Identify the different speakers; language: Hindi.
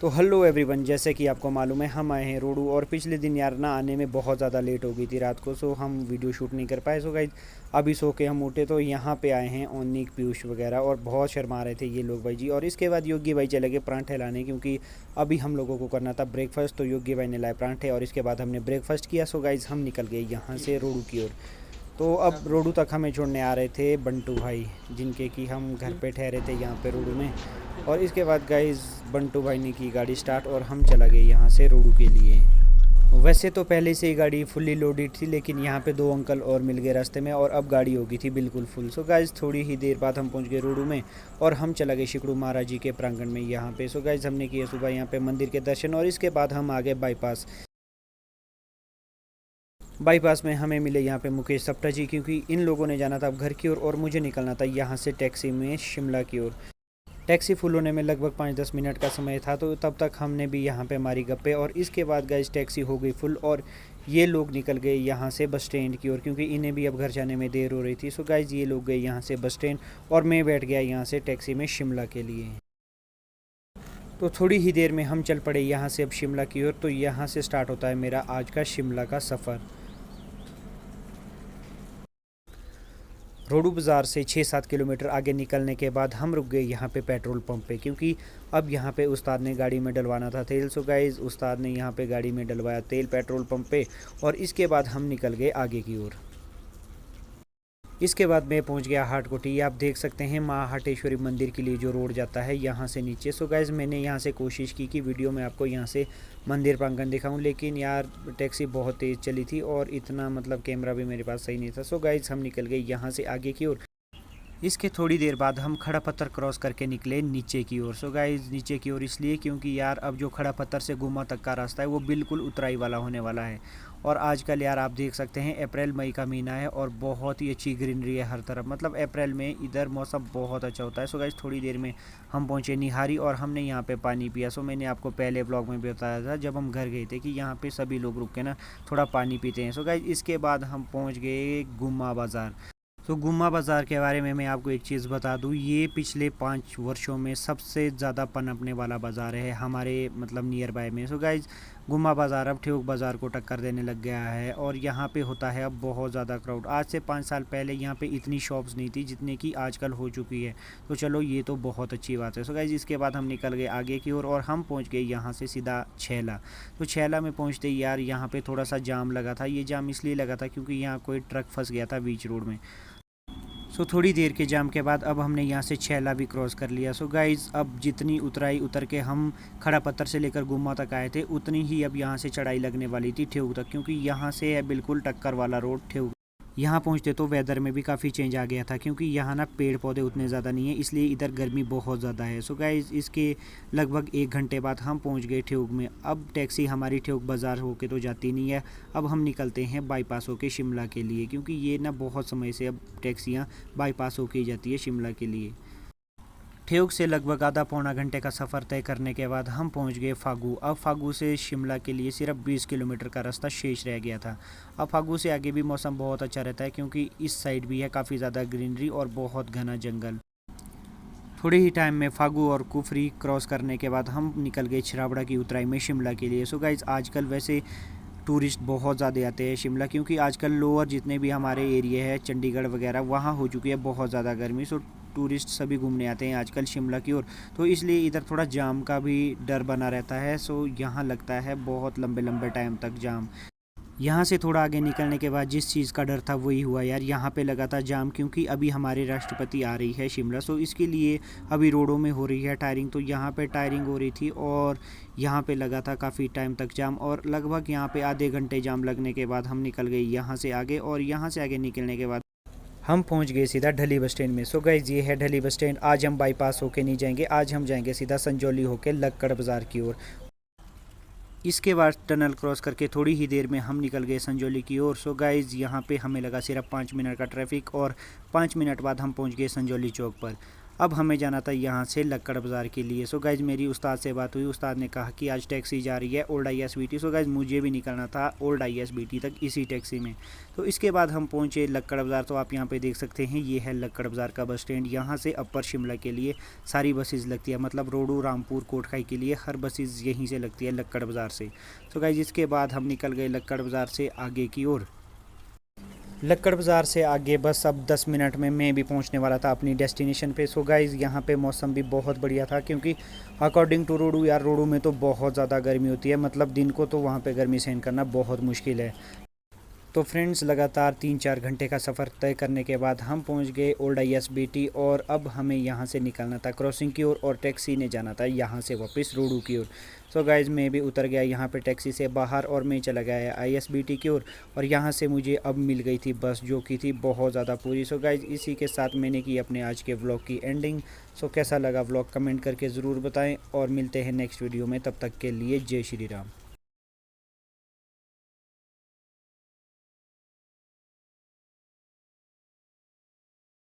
Speaker 1: तो हेलो एवरीवन, जैसे कि आपको मालूम है हम आए हैं रोडू। और पिछले दिन यार ना आने में बहुत ज़्यादा लेट हो गई थी रात को, सो हम वीडियो शूट नहीं कर पाए। सो गाइज अभी सो के हम उठे तो यहाँ पे आए हैं ओनिक पीयूष वगैरह, और बहुत शर्मा रहे थे ये लोग भाई जी। और इसके बाद योगी भाई चले गए परांठे लाने, क्योंकि अभी हम लोगों को करना था ब्रेकफास्ट। तो योगी भाई ने लाए परांठे और इसके बाद हमने ब्रेकफास्ट किया। सो गाइज हम निकल गए यहाँ से रोडू की ओर। तो अब रोडू तक हमें छोड़ने आ रहे थे बंटू भाई, जिनके कि हम घर पे ठहरे थे यहाँ पे रोडू में। और इसके बाद गाइस बंटू भाई ने की गाड़ी स्टार्ट और हम चला गए यहाँ से रोडू के लिए। वैसे तो पहले से ही गाड़ी फुल्ली लोडेड थी, लेकिन यहाँ पे दो अंकल और मिल गए रास्ते में और अब गाड़ी हो गई थी बिल्कुल फुल। सो गाइस थोड़ी ही देर बाद हम पहुँच गए रोडू में और हम चला गए शिकड़ू महाराज जी के प्रांगण में यहाँ पे। सो गाइस हमने किए सुबह यहाँ पे मंदिर के दर्शन और इसके बाद हम आ गए बाईपास में हमें मिले यहाँ पे मुकेश सप्टा जी, क्योंकि इन लोगों ने जाना था अब घर की ओर और मुझे निकलना था यहाँ से टैक्सी में शिमला की ओर। टैक्सी फुल होने में लगभग 5-10 मिनट का समय था, तो तब तक हमने भी यहाँ पे मारी गप्पे। और इसके बाद गाइस टैक्सी हो गई फुल और ये लोग निकल गए यहाँ से बस स्टैंड की ओर, क्योंकि इन्हें भी अब घर जाने में देर हो रही थी। सो गाइस ये लोग गए यहाँ से बस स्टैंड और मैं बैठ गया यहाँ से टैक्सी में शिमला के लिए। तो थोड़ी ही देर में हम चल पड़े यहाँ से अब शिमला की ओर। तो यहाँ से स्टार्ट होता है मेरा आज का शिमला का सफ़र। रोडू बाज़ार से 6-7 किलोमीटर आगे निकलने के बाद हम रुक गए यहाँ पे पेट्रोल पंप पे, क्योंकि अब यहाँ पे उस्ताद ने गाड़ी में डलवाना था तेल। सो गाइस उस्ताद ने यहाँ पे गाड़ी में डलवाया तेल पेट्रोल पंप पे और इसके बाद हम निकल गए आगे की ओर। इसके बाद मैं पहुंच गया हाटकोटी। आप देख सकते हैं माँ हाटेश्वरी मंदिर के लिए जो रोड जाता है यहाँ से नीचे। सो गाइज़ मैंने यहाँ से कोशिश की कि वीडियो में आपको यहाँ से मंदिर प्रांगण दिखाऊं, लेकिन यार टैक्सी बहुत तेज़ चली थी और इतना मतलब कैमरा भी मेरे पास सही नहीं था। सो गाइज़ हम निकल गए यहाँ से आगे की ओर। इसके थोड़ी देर बाद हम खड़ा पत्थर क्रॉस करके निकले नीचे की ओर। सो गाइस नीचे की ओर इसलिए क्योंकि यार अब जो खड़ा पत्थर से गुम्मा तक का रास्ता है वो बिल्कुल उतराई वाला होने वाला है। और आजकल यार आप देख सकते हैं अप्रैल मई का महीना है और बहुत ही अच्छी ग्रीनरी है हर तरफ। मतलब अप्रैल में इधर मौसम बहुत अच्छा होता है। सो गाइस थोड़ी देर में हम पहुंचे निहारी और हमने यहाँ पे पानी पिया। सो मैंने आपको पहले ब्लॉग में भी बताया था जब हम घर गए थे कि यहाँ पे सभी लोग रुक के ना थोड़ा पानी पीते हैं। सो गाइस इसके बाद हम पहुँच गए गुम्मा बाज़ार। तो गुम्मा बाज़ार के बारे में मैं आपको एक चीज़ बता दूं, ये पिछले 5 वर्षों में सबसे ज़्यादा पनपने वाला बाज़ार है हमारे मतलब नियर बाय में। सो गाइज गुम्मा बाज़ार अब ठेऊक बाज़ार को टक्कर देने लग गया है और यहाँ पे होता है अब बहुत ज़्यादा क्राउड। आज से 5 साल पहले यहाँ पे इतनी शॉप्स नहीं थी जितने की आजकल हो चुकी है। तो चलो ये तो बहुत अच्छी बात है। सो गाइज इसके बाद हम निकल गए आगे की ओर और हम पहुँच गए यहाँ से सीधा छैला। तो छैला में पहुँचते ही यार यहाँ पर थोड़ा सा जाम लगा था। ये जाम इसलिए लगा था क्योंकि यहाँ कोई ट्रक फंस गया था बीच रोड में। सो थोड़ी देर के जाम के बाद अब हमने यहाँ से छैला भी क्रॉस कर लिया। सो गाइज़ अब जितनी उतराई उतर के हम खड़ा पत्थर से लेकर गुम्मा तक आए थे उतनी ही अब यहाँ से चढ़ाई लगने वाली थी ठेऊक तक, क्योंकि यहाँ से है बिल्कुल टक्कर वाला रोड ठेऊक। यहाँ पहुँचते तो वेदर में भी काफ़ी चेंज आ गया था, क्योंकि यहाँ ना पेड़ पौधे उतने ज़्यादा नहीं है, इसलिए इधर गर्मी बहुत ज़्यादा है। सो गाइस इसके लगभग 1 घंटे बाद हम पहुँच गए ठेऊक में। अब टैक्सी हमारी ठेऊक बाज़ार होके तो जाती नहीं है, अब हम निकलते हैं बाईपास होके शिमला के लिए, क्योंकि ये ना बहुत समय से अब टैक्सियाँ बाईपास होके ही जाती है शिमला के लिए। ठेऊक से लगभग आधा पौना घंटे का सफ़र तय करने के बाद हम पहुंच गए फागू। अब फागू से शिमला के लिए सिर्फ 20 किलोमीटर का रास्ता शेष रह गया था। अब फागू से आगे भी मौसम बहुत अच्छा रहता है, क्योंकि इस साइड भी है काफ़ी ज़्यादा ग्रीनरी और बहुत घना जंगल। थोड़े ही टाइम में फागू और कुफरी क्रॉस करने के बाद हम निकल गए छिरावड़ा की उतराई में शिमला के लिए। सो गाइज आजकल वैसे टूरिस्ट बहुत ज़्यादा आते हैं शिमला, क्योंकि आजकल लोअर जितने भी हमारे एरिया है चंडीगढ़ वगैरह वहाँ हो चुकी है बहुत ज़्यादा गर्मी। सो टूरिस्ट सभी घूमने आते हैं आजकल शिमला की ओर, तो इसलिए इधर थोड़ा जाम का भी डर बना रहता है। सो यहाँ लगता है बहुत लंबे लंबे टाइम तक जाम। यहाँ से थोड़ा आगे निकलने के बाद जिस चीज़ का डर था वही हुआ यार, यहाँ पे लगा था जाम, क्योंकि अभी हमारे राष्ट्रपति आ रही है शिमला। सो इसके लिए अभी रोडों में हो रही है टायरिंग, तो यहाँ पे टायरिंग हो रही थी और यहाँ पे लगा था काफ़ी टाइम तक जाम। और लगभग यहाँ पे आधे घंटे जाम लगने के बाद हम निकल गए यहाँ से आगे, और यहाँ से आगे निकलने के बाद हम पहुँच गए सीधा ढली बस स्टैंड में। सो गाइज ये है ढली बस स्टैंड। आज हम बाईपास होके नहीं जाएंगे, आज हम जाएंगे सीधा संजौली होके लक्कड़ बाज़ार की ओर। इसके बाद टनल क्रॉस करके थोड़ी ही देर में हम निकल गए संजौली की ओर। सो गाइज़ यहाँ पे हमें लगा सिर्फ 5 मिनट का ट्रैफिक और 5 मिनट बाद हम पहुँच गए संजौली चौक पर। अब हमें जाना था यहाँ से लक्कड़ बाज़ार के लिए। सो गाइज़ मेरी उस्ताद से बात हुई, उस्ताद ने कहा कि आज टैक्सी जा रही है ओल्ड ISBT। सो गाइज़ मुझे भी निकलना था ओल्ड ISBT तक इसी टैक्सी में। तो इसके बाद हम पहुँचे लक्कड़ बाज़ार। तो आप यहाँ पे देख सकते हैं ये है लक्कड़ बाज़ार का बस स्टैंड। यहाँ से अपर शिमला के लिए सारी बसेज़ लगती है, मतलब रोडू, रामपुर, कोटखाई के लिए हर बसेज़ यहीं से लगती है लक्कड़ बाज़ार से। तो गाइज़ इसके बाद हम निकल गए लक्कड़ बाज़ार से आगे की ओर। लक्कड़ बाज़ार से आगे बस अब 10 मिनट में मैं भी पहुंचने वाला था अपनी डेस्टिनेशन पे। सो गाइज़ यहाँ पे मौसम भी बहुत बढ़िया था, क्योंकि अकॉर्डिंग टू रोडू यार, रोडू में तो बहुत ज़्यादा गर्मी होती है, मतलब दिन को तो वहाँ पे गर्मी सहन करना बहुत मुश्किल है। तो फ्रेंड्स लगातार 3-4 घंटे का सफ़र तय करने के बाद हम पहुंच गए ओल्ड ISBT, और अब हमें यहां से निकलना था क्रॉसिंग की ओर, और टैक्सी ने जाना था यहां से वापस रोडू की ओर। सो गाइज़ मैं भी उतर गया यहां पे टैक्सी से बाहर, और मैं चला गया ISBT की ओर, और यहां से मुझे अब मिल गई थी बस, जो कि थी बहुत ज़्यादा पूरी। सो गाइज़ इसी के साथ मैंने की अपने आज के व्लॉग की एंडिंग। सो कैसा लगा व्लॉग कमेंट करके ज़रूर बताएँ, और मिलते हैं नेक्स्ट वीडियो में। तब तक के लिए जय श्री राम।